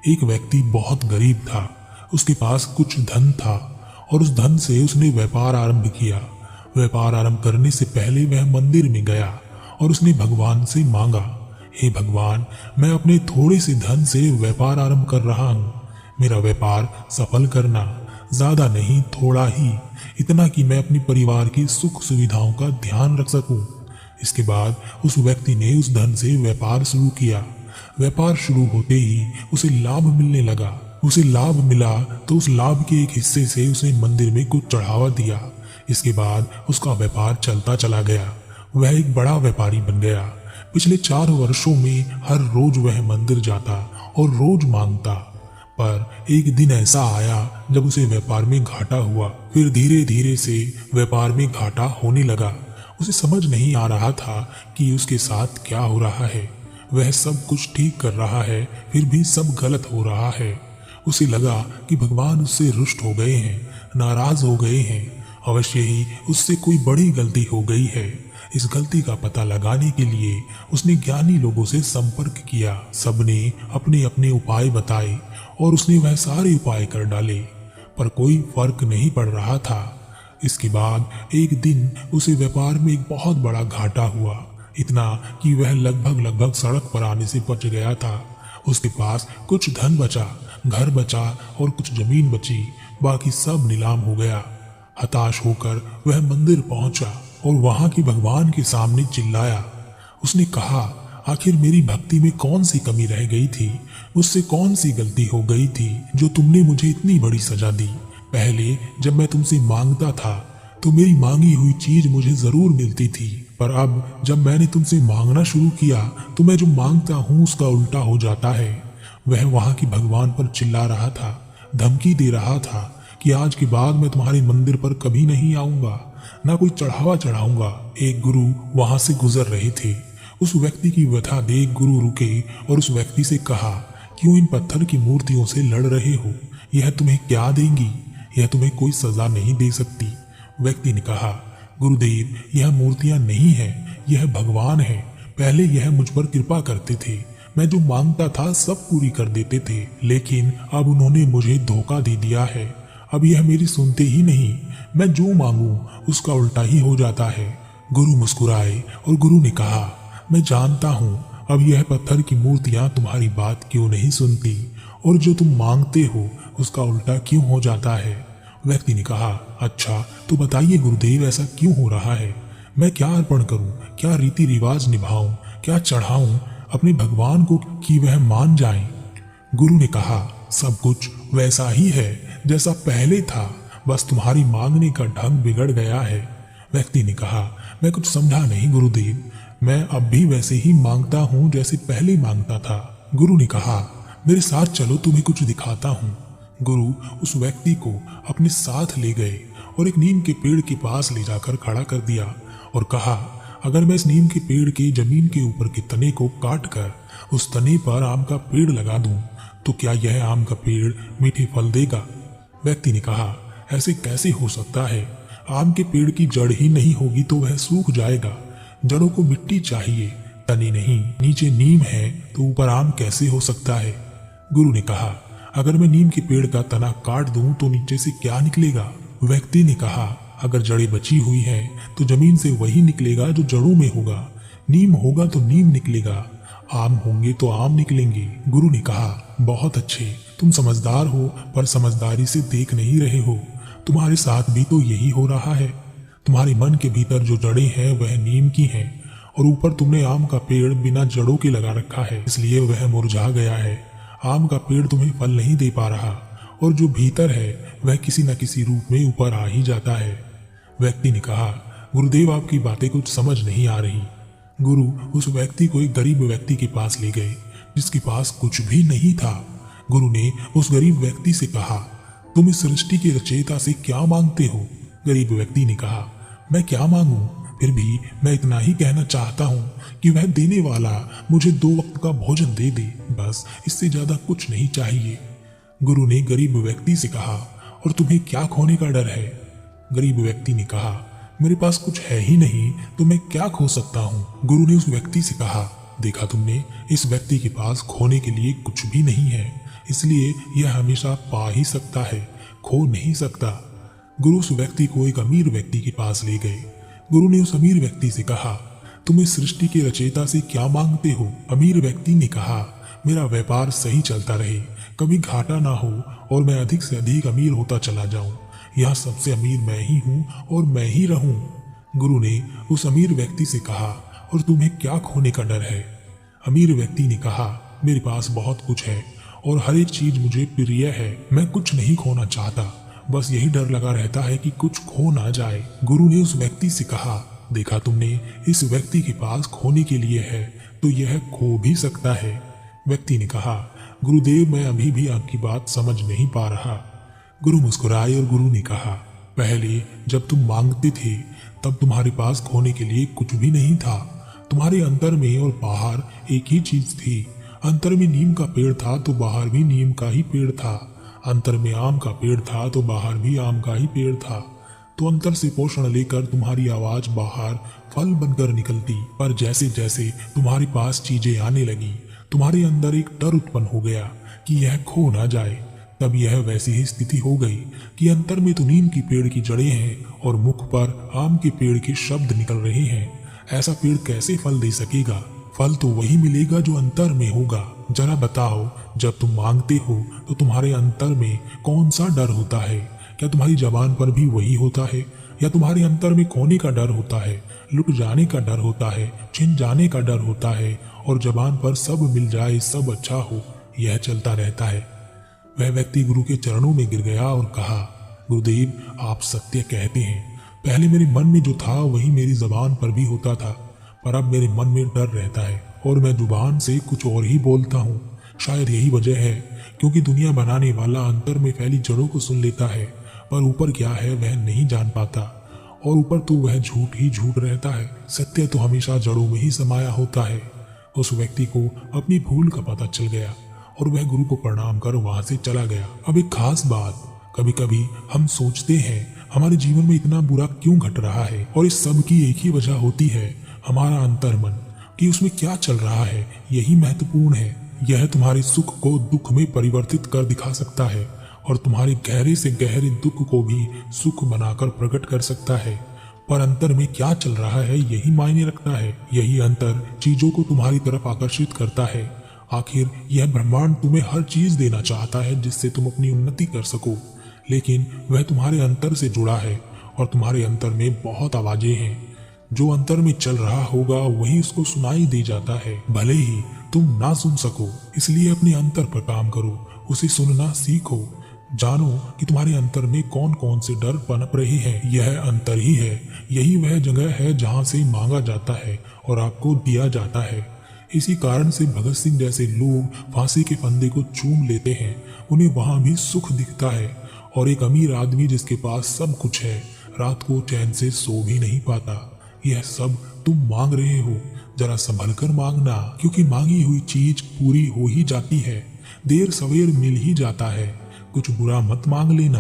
एक व्यक्ति बहुत गरीब था। उसके पास कुछ धन था और उस धन से उसने व्यापार आरंभ किया। व्यापार आरंभ करने से पहले वह मंदिर में गया और उसने भगवान से मांगा, हे भगवान, मैं अपने थोड़े से धन से व्यापार आरंभ कर रहा हूँ। मेरा व्यापार सफल करना, ज्यादा नहीं थोड़ा ही, इतना कि मैं अपने परिवार की सुख सुविधाओं का ध्यान रख सकूं। इसके बाद उस व्यक्ति ने उस धन से व्यापार शुरू किया। व्यापार शुरू होते ही उसे लाभ मिलने लगा। उसे लाभ मिला तो उस लाभ के एक हिस्से से उसने मंदिर में कुछ चढ़ावा दिया। इसके बाद उसका व्यापार चलता चला गया। वह एक बड़ा व्यापारी बन गया। पिछले 4 वर्षों में हर रोज वह मंदिर जाता और रोज मांगता। पर एक दिन ऐसा आया जब उसे व्यापार में घाटा हुआ। फिर धीरे धीरे से व्यापार में घाटा होने लगा। उसे समझ नहीं आ रहा था कि उसके साथ क्या हो रहा है। वह सब कुछ ठीक कर रहा है, फिर भी सब गलत हो रहा है। उसे लगा कि भगवान उससे रुष्ट हो गए हैं, नाराज हो गए हैं। अवश्य ही उससे कोई बड़ी गलती हो गई है। इस गलती का पता लगाने के लिए उसने ज्ञानी लोगों से संपर्क किया। सबने अपने अपने उपाय बताए और उसने वह सारे उपाय कर डाले, पर कोई फर्क नहीं पड़ रहा था। इसके बाद एक दिन उसे व्यापार में एक बहुत बड़ा घाटा हुआ, इतना कि वह लगभग सड़क पर आने से बच गया था। उसके पास कुछ धन बचा, घर बचा और कुछ जमीन बची, बाकी सब नीलाम हो गया। हताश होकर वह मंदिर पहुंचा और वहां के भगवान के सामने चिल्लाया। उसने कहा, आखिर मेरी भक्ति में कौन सी कमी रह गई थी? मुझसे कौन सी गलती हो गई थी जो तुमने मुझे इतनी बड़ी सजा दी? पहले जब मैं तुमसे मांगता था तो मेरी मांगी हुई चीज मुझे जरूर मिलती थी, पर अब जब मैंने तुमसे मांगना शुरू किया तो मैं जो मांगता हूँ उसका उल्टा हो जाता है। वह वहां के भगवान पर चिल्ला रहा था, धमकी दे रहा था कि आज के बाद मैं तुम्हारे मंदिर पर कभी नहीं आऊंगा, ना कोई चढ़ावा चढ़ाऊंगा। एक गुरु वहां से गुजर रहे थे। उस व्यक्ति की व्यथा देख गुरु रुके और उस व्यक्ति से कहा, क्यों इन पत्थर की मूर्तियों से लड़ रहे हो? यह तुम्हें क्या देंगी? यह तुम्हें कोई सजा नहीं दे सकती। व्यक्ति ने कहा, गुरुदेव, यह मूर्तियां नहीं है, यह भगवान है। पहले यह मुझ पर कृपा करते थे, मैं जो मांगता था सब पूरी कर देते थे, लेकिन अब उन्होंने मुझे धोखा दे दिया है। अब यह मेरी सुनते ही नहीं, मैं जो मांगू उसका उल्टा ही हो जाता है। गुरु मुस्कुराए और गुरु ने कहा, मैं जानता हूँ अब यह पत्थर की मूर्तियां तुम्हारी बात क्यों नहीं सुनती और जो तुम मांगते हो उसका उल्टा क्यों हो जाता है। व्यक्ति ने कहा, अच्छा तो बताइए गुरुदेव, ऐसा क्यों हो रहा है? मैं क्या अर्पण करूं, क्या रीति रिवाज निभाऊं, क्या चढ़ाऊं अपने भगवान को कि वह मान जाएं? गुरु ने कहा, सब कुछ वैसा ही है जैसा पहले था, बस तुम्हारी मांगने का ढंग बिगड़ गया है। व्यक्ति ने कहा, मैं कुछ समझा नहीं गुरुदेव, मैं अब भी वैसे ही मांगता हूँ जैसे पहले मांगता था। गुरु ने कहा, मेरे साथ चलो, तुम्हें कुछ दिखाता हूँ। गुरु उस व्यक्ति को अपने साथ ले गए और एक नीम के पेड़ के पास ले जाकर खड़ा कर दिया और कहा, अगर मैं इस नीम के पेड़ के जमीन के ऊपर के तने को काट कर उस तने पर आम का पेड़ लगा दूं, तो क्या यह आम का पेड़ मीठे फल देगा? व्यक्ति ने कहा, ऐसे कैसे हो सकता है? आम के पेड़ की जड़ ही नहीं होगी तो वह सूख जाएगा। जड़ों को मिट्टी चाहिए, तने नहीं। नीचे नीम है तो ऊपर आम कैसे हो सकता है? गुरु ने कहा, अगर मैं नीम के पेड़ का तना काट दूं तो नीचे से क्या निकलेगा? व्यक्ति ने कहा, अगर जड़ें बची हुई हैं तो जमीन से वही निकलेगा जो जड़ों में होगा। नीम होगा तो नीम निकलेगा, आम होंगे तो आम निकलेंगे। गुरु ने कहा, बहुत अच्छे, तुम समझदार हो, पर समझदारी से देख नहीं रहे हो। तुम्हारे साथ भी तो यही हो रहा है। तुम्हारे मन के भीतर जो जड़ें हैं वह नीम की हैं और ऊपर तुमने आम का पेड़ बिना जड़ों के लगा रखा है, इसलिए वह मुरझा गया है। आम का पेड़ तुम्हें फल नहीं दे पा रहा और जो भीतर है वह किसी न किसी रूप में ऊपर आ ही जाता है। व्यक्ति ने कहा, गुरुदेव, आपकी बातें कुछ समझ नहीं आ रही। गुरु उस व्यक्ति को एक गरीब व्यक्ति के पास ले गए जिसके पास कुछ भी नहीं था। गुरु ने उस गरीब व्यक्ति से कहा, तुम इस सृष्टि के रचयिता से क्या मांगते हो? गरीब व्यक्ति ने कहा, मैं क्या मांगूं, फिर भी मैं इतना ही कहना चाहता हूँ कि वह देने वाला मुझे 2 वक्त का भोजन दे दे, बस इससे ज्यादा कुछ नहीं चाहिए। गुरु ने गरीब व्यक्ति से कहा, और तुम्हें क्या खोने का डर है? गरीब व्यक्ति ने कहा, मेरे पास कुछ है ही नहीं तो मैं क्या खो सकता हूँ। गुरु ने उस व्यक्ति से कहा, देखा तुमने, इस व्यक्ति के पास खोने के लिए कुछ भी नहीं है, इसलिए यह हमेशा पा ही सकता है, खो नहीं सकता। गुरु उस व्यक्ति को एक अमीर व्यक्ति के पास ले गए। गुरु ने उस अमीर व्यक्ति से कहा, तुम इस सृष्टि के रचयिता से क्या मांगते हो? अमीर व्यक्ति ने कहा, मेरा व्यापार सही चलता रहे, कभी घाटा ना हो और मैं अधिक से अधिक अमीर होता चला जाऊं। यह सबसे अमीर मैं ही हूं और मैं ही रहूं। गुरु ने उस अमीर व्यक्ति से कहा, और तुम्हें क्या खोने का डर है? अमीर व्यक्ति ने कहा, मेरे पास बहुत कुछ है और हर एक चीज मुझे प्रिय है, मैं कुछ नहीं खोना चाहता, बस यही डर लगा रहता है कि कुछ खो ना जाए। गुरु ने उस व्यक्ति से कहा, देखा तुमने, इस व्यक्ति के पास खोने के लिए है तो यह खो भी सकता है। व्यक्ति ने कहा, गुरुदेव मैं अभी भी आपकी बात समझ नहीं पा रहा। गुरु मुस्कुराए और गुरु ने कहा, पहले जब तुम मांगते थे तब तुम्हारे पास खोने के लिए कुछ भी नहीं था। तुम्हारे अंतर में और बाहर एक ही चीज थी। अंतर में नीम का पेड़ था तो बाहर भी नीम का ही पेड़ था। अंतर में आम का पेड़ था तो बाहर भी आम का ही पेड़ था। तो अंतर से पोषण लेकर तुम्हारी आवाज बाहर फल बनकर निकलती। पर जैसे जैसे तुम्हारे पास चीजें आने लगी, तुम्हारे अंदर एक डर उत्पन्न हो गया कि यह खो ना जाए। तब यह वैसी ही स्थिति हो गई कि अंतर में तो नीम की पेड़ की जड़ें हैं और मुख पर आम के पेड़ के शब्द निकल रहे हैं। ऐसा पेड़ कैसे फल दे सकेगा? फल तो वही मिलेगा जो अंतर में होगा। जरा बताओ, जब तुम मांगते हो तो तुम्हारे अंतर में कौन सा डर होता है? क्या तुम्हारी जबान पर भी वही होता है, या तुम्हारे अंतर में खोने का डर होता है, लुट जाने का डर होता है, छिन जाने का डर होता है, और जबान पर सब मिल जाए, सब अच्छा हो, यह चलता रहता है? वह व्यक्ति गुरु के चरणों में गिर गया और कहा, गुरुदेव आप सत्य कहते हैं। पहले मेरे मन में जो था वही मेरी जबान पर भी होता था, पर अब मेरे मन में डर रहता है और मैं जुबान से कुछ और ही बोलता हूँ। शायद यही वजह है क्योंकि दुनिया बनाने वाला अंतर में फैली जड़ों को सुन लेता है, पर ऊपर क्या है वह नहीं जान पाता, और ऊपर तो वह झूठ ही झूठ रहता है। सत्य तो हमेशा जड़ों में ही समाया होता है। उस व्यक्ति को अपनी भूल का पता चल गया और वह गुरु को प्रणाम कर वहां से चला गया। अब एक खास बात, कभी कभी हम सोचते हैं हमारे जीवन में इतना बुरा क्यों घट रहा है, और इस सब की एक ही वजह होती है, हमारा अंतर्मन, कि उसमें क्या चल रहा है। यही महत्वपूर्ण है। यह तुम्हारे सुख को दुख में परिवर्तित कर दिखा सकता है और तुम्हारे गहरे से गहरे दुख को भी सुख बनाकर प्रकट कर सकता है। पर अंतर में क्या चल रहा है यही मायने रखता है। यही अंतर चीजों को तुम्हारी तरफ आकर्षित करता है। आखिर यह ब्रह्मांड तुम्हें हर चीज देना चाहता है जिससे तुम अपनी उन्नति कर सको, लेकिन वह तुम्हारे अंतर से जुड़ा है और तुम्हारे अंतर में बहुत आवाजें हैं। जो अंतर में चल रहा होगा वही उसको सुनाई दे जाता है, भले ही तुम ना सुन सको। इसलिए अपने अंतर पर काम करो, उसे सुनना सीखो। जानो कि तुम्हारे अंतर में कौन कौन से डर पनप रहे हैं। यह अंतर ही है, यही वह जगह है जहाँ से मांगा जाता है और आपको दिया जाता है। इसी कारण से भगत सिंह जैसे लोग फांसी के फंदे को चूम लेते हैं, उन्हें वहां भी सुख दिखता है। और एक अमीर आदमी जिसके पास सब कुछ है, रात को चैन से सो भी नहीं पाता। यह सब तुम मांग रहे हो, जरा संभल कर मांगना, क्योंकि मांगी हुई चीज पूरी हो ही जाती है। देर सवेर मिल ही जाता है। कुछ बुरा मत मांग लेना।